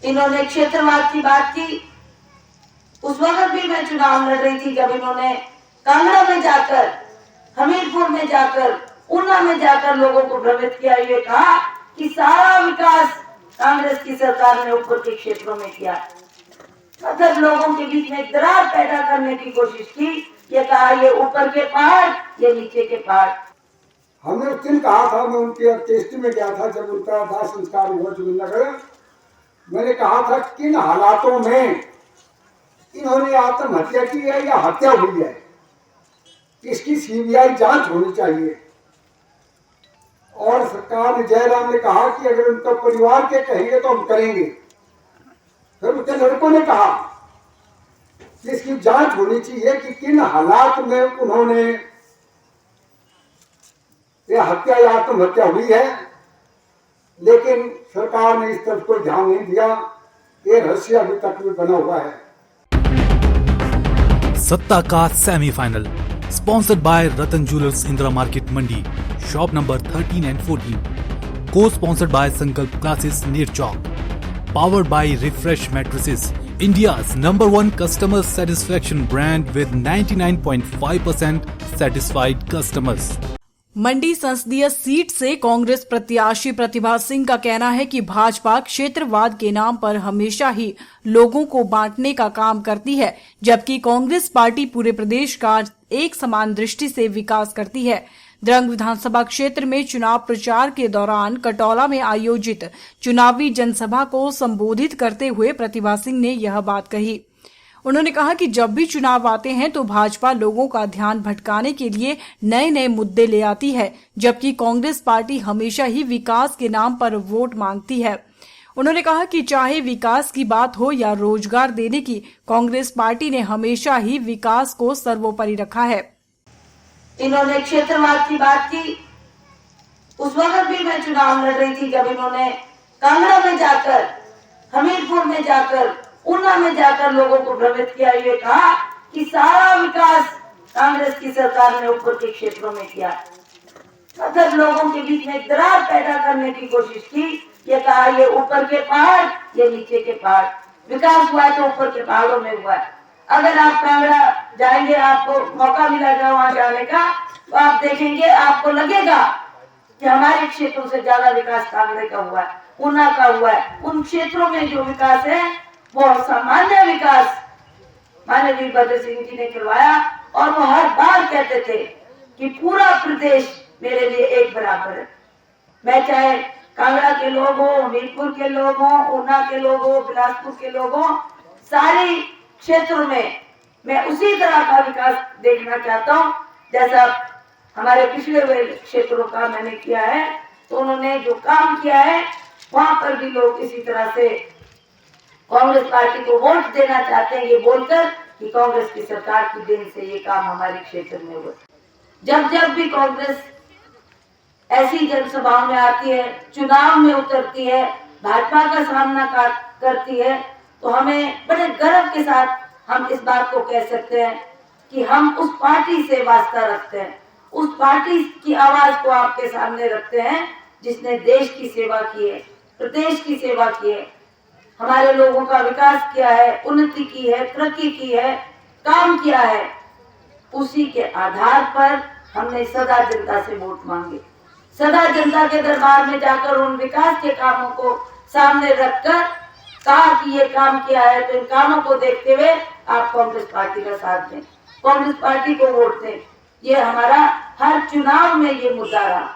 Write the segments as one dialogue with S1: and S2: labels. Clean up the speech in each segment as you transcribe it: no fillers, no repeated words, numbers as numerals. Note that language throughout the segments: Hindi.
S1: इन्होंने क्षेत्रवाद की बात की। उस वक्त भी मैं चुनाव लड़ रही थी जब इन्होंने कांगड़ा में जाकर, हमीरपुर में जाकर, ऊना में जाकर लोगों को भ्रमित किया। ये कहा कि सारा विकास कांग्रेस की सरकार ने ऊपर के क्षेत्रों में किया। मतलब लोगों के बीच में दरार पैदा करने की कोशिश की। ये कहा ये ऊपर के पहाड़, ये नीचे के पहाड़।
S2: हमने उस दिन कहा था, मैं उनके टेस्ट में गया था जब उनका दाह संस्कार हुआ जुबिंदरनगर। मैंने कहा था किन हालातों में इन्होंने आत्महत्या की है या हत्या हुई है, इसकी सीबीआई जांच होनी चाहिए। और सरकार ने, जयराम ने कहा कि अगर उनका परिवार के कहेंगे तो हम करेंगे। फिर उसके लड़कों ने कहा कि इसकी जांच होनी चाहिए कि किन हालात में उन्होंने ये हत्या या आत्महत्या हुई है। लेकिन सरकार ने इस तरफ कोई ध्यान नहीं दिया। ये रहस्य अभी तक भी बना हुआ है।
S3: सत्ता का semifinal sponsored by Ratan jewellers, Indira market Mandi, shop number 13 and 14, को स्पॉन्सर्ड बाय संकल्प classes Ner Chowk, powered by Refresh Mattresses, India's #1 customer satisfaction brand with 99.5% satisfied customers.
S4: मंडी संसदीय सीट से कांग्रेस प्रत्याशी प्रतिभा सिंह का कहना है कि भाजपा क्षेत्रवाद के नाम पर हमेशा ही लोगों को बांटने का काम करती है, जबकि कांग्रेस पार्टी पूरे प्रदेश का एक समान दृष्टि से विकास करती है। द्रंग विधानसभा क्षेत्र में चुनाव प्रचार के दौरान कटौला में आयोजित चुनावी जनसभा को संबोधित करते हुए प्रतिभा सिंह ने यह बात कही। उन्होंने कहा कि जब भी चुनाव आते हैं तो भाजपा लोगों का ध्यान भटकाने के लिए नए नए मुद्दे ले आती है, जबकि कांग्रेस पार्टी हमेशा ही विकास के नाम पर वोट मांगती है। उन्होंने कहा कि चाहे विकास की बात हो या रोजगार देने की, कांग्रेस पार्टी ने हमेशा ही विकास को सर्वोपरि रखा है।
S1: इन्होंने क्षेत्रवाद की बात की। उस वक्त भी मैं चुनाव लड़ रही थी जब इन्होंने कांगड़ा में जाकर, हमीरपुर में जाकर, ऊना में जाकर लोगों को भ्रमित किया। ये कहा कि सारा विकास कांग्रेस की सरकार ने ऊपर के क्षेत्रों में किया। मतलब लोगों के बीच में दरार पैदा करने की कोशिश की। ये कहा ये ऊपर के पहाड़, ये नीचे के पहाड़। विकास हुआ तो ऊपर के पहाड़ों में हुआ। अगर आप कांगड़ा जाएंगे, आपको मौका मिलेगा वहां जाने का, तो आप देखेंगे, आपको लगेगा कि हमारे क्षेत्रों से ज्यादा विकास कांगड़े का हुआ है, ऊना का हुआ है। उन क्षेत्रों में जो विकास है वो सामान्य विकास माननीय वीरभद्र सिंह जी ने करवाया। और वो हर बार कहते थे कि पूरा प्रदेश मेरे लिए एक बराबर है। मैं चाहे कांगड़ा के लोग हो, हमीरपुर के लोग हो, ऊना के लोग हो, बिलासपुर के लोग हो, सारे क्षेत्रों में मैं उसी तरह का विकास देखना चाहता हूँ जैसा हमारे पिछले हुए क्षेत्रों का मैंने किया है। तो उन्होंने जो काम किया है वहां पर भी लोग इसी तरह से कांग्रेस पार्टी को वोट देना चाहते हैं, ये बोलकर कि कांग्रेस की सरकार की देन से ये काम हमारे क्षेत्र में हुआ। जब जब भी कांग्रेस ऐसी जनसभाओं में आती है, चुनाव में उतरती है, भाजपा का सामना करती है, तो हमें बड़े गर्व के साथ हम इस बात को कह सकते हैं कि हम उस पार्टी से वास्ता रखते हैं, उस पार्टी की आवाज को आपके सामने रखते हैं जिसने देश की सेवा की है, प्रदेश की सेवा की है, हमारे लोगों का विकास किया है, उन्नति की है, तरक्की की है, काम किया है। उसी के आधार पर हमने सदा जनता से वोट मांगे, सदा जनता के दरबार में जाकर उन विकास के कामों को सामने रखकर कहा कि ये काम किया है, तो इन कामों को देखते हुए आप कांग्रेस पार्टी का साथ दें, कांग्रेस पार्टी को वोट दें। ये हमारा हर चुनाव में ये मुद्दा रहा।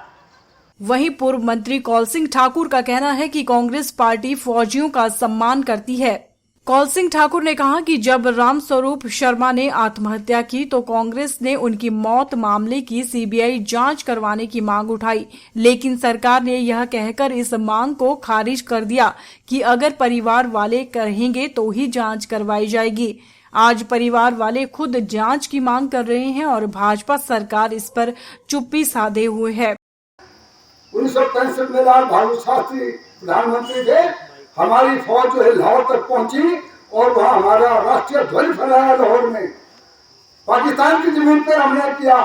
S4: वहीं पूर्व मंत्री कौल सिंह ठाकुर का कहना है कि कांग्रेस पार्टी फौजियों का सम्मान करती है। कौल सिंह ठाकुर ने कहा कि जब रामस्वरूप शर्मा ने आत्महत्या की तो कांग्रेस ने उनकी मौत मामले की सीबीआई जांच करवाने की मांग उठाई, लेकिन सरकार ने यह कहकर इस मांग को खारिज कर दिया कि अगर परिवार वाले कहेंगे तो ही जांच करवाई जाएगी। आज परिवार वाले खुद जांच की मांग कर रहे हैं और भाजपा सरकार इस पर चुप्पी साधे हुए है।
S2: 1965 में लाल बहादुर शास्त्री प्रधानमंत्री थे, हमारी फौज जो है लाहौर तक पहुंची और वहां हमारा राष्ट्रीय ध्वज फहराया लाहौर में। पाकिस्तान की जमीन पर हमने किया,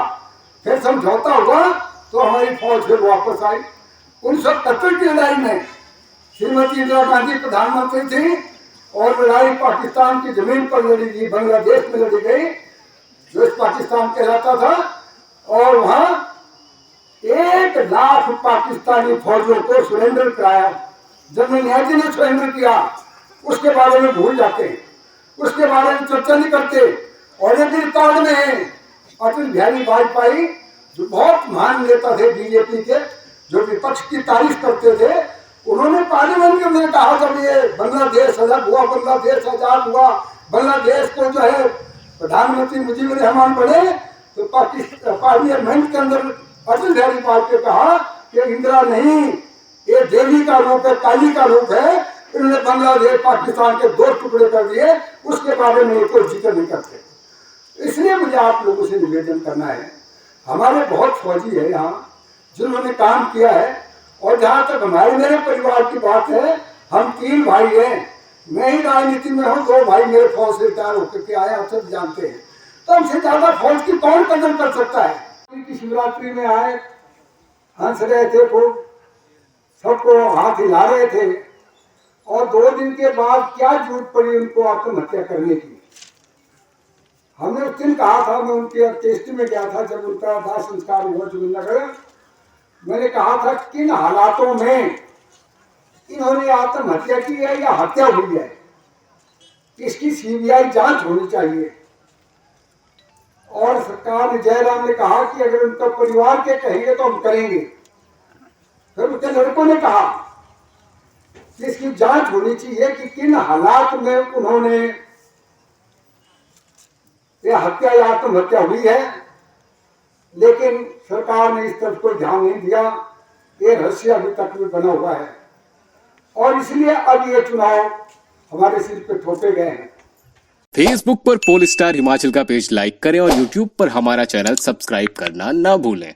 S2: फिर समझौता हुआ तो हमारी फौज फिर वापस आई। 1971 की लड़ाई में श्रीमती इंदिरा गांधी प्रधानमंत्री थी और लड़ाई पाकिस्तान की जमीन पर लड़ी गई, बांग्लादेश में लड़ी गई, जो इस पाकिस्तान कहलाता था। और वहां 1 लाख पाकिस्तानी फौजियों को सरेंडर कराया। जनरल नेहरू ने सरेंडर किया, उसके बारे में भूल जाते हैं, उसके बारे में चर्चा नहीं करते। और एक रिकॉर्ड में है अटल बिहारी वाजपेयी, जो बहुत महान नेता थे बीजेपी के, जो विपक्ष की तारीफ करते थे, उन्होंने पार्लियामेंट में कहा जब ये बांग्लादेश अलग हुआ, बांग्लादेश आजाद हुआ, बांग्लादेश को जो है प्रधानमंत्री मुजीबुर रहमान बने, तो पाकिस्तान पार्लियामेंट के अंदर अटल बिहारी वाजपेयी कहा कि इंदिरा नहीं, ये देवी का रूप है, काली का रूप है, इन्होंने बांग्लादेश पाकिस्तान के 2 टुकड़े कर दिए, उसके बारे में कोई जिक्र नहीं करते। इसलिए मुझे आप लोगों से निवेदन करना है, हमारे बहुत फौजी है यहाँ जिन्होंने काम किया है। और जहाँ तक हमारे मेरे परिवार की बात है, हम 3 भाई हैं, मैं ही राजनीति में हूँ, 2 भाई मेरे फौज से रिटायर होकर के आए, आप सब जानते हैं। तो हमसे ज्यादा फौज की कौन कदर कर सकता है। की शिवरात्रि में आए, हंस रहे थे, खूब सबको हाथ हिला रहे थे, और 2 दिन के बाद क्या जरूरत पड़ी उनको आत्महत्या करने की। हमने उस दिन कहा था, मैं उनके टेस्ट में गया था जब उनका दाह संस्कार हुआ जुबिननगर, मैंने कहा था किन हालातों में इन्होंने आत्महत्या की है या हत्या हुई है, इसकी सीबीआई जांच होनी चाहिए। और सरकार ने, जयराम ने कहा कि अगर उनका परिवार के कहेंगे तो हम करेंगे। फिर उनके लड़कों ने कहा कि इसकी जांच होनी चाहिए कि किन हालात में उन्होंने ये हत्या या आत्महत्या हुई है। लेकिन सरकार ने इस तरफ कोई ध्यान नहीं दिया, ये रहस्य अभी तक भी बना हुआ है। और इसलिए अब ये चुनाव हमारे सिर पे थोपे गए हैं।
S5: फेसबुक पर पोल स्टार हिमाचल का पेज लाइक करें और यूट्यूब पर हमारा चैनल सब्सक्राइब करना ना भूलें।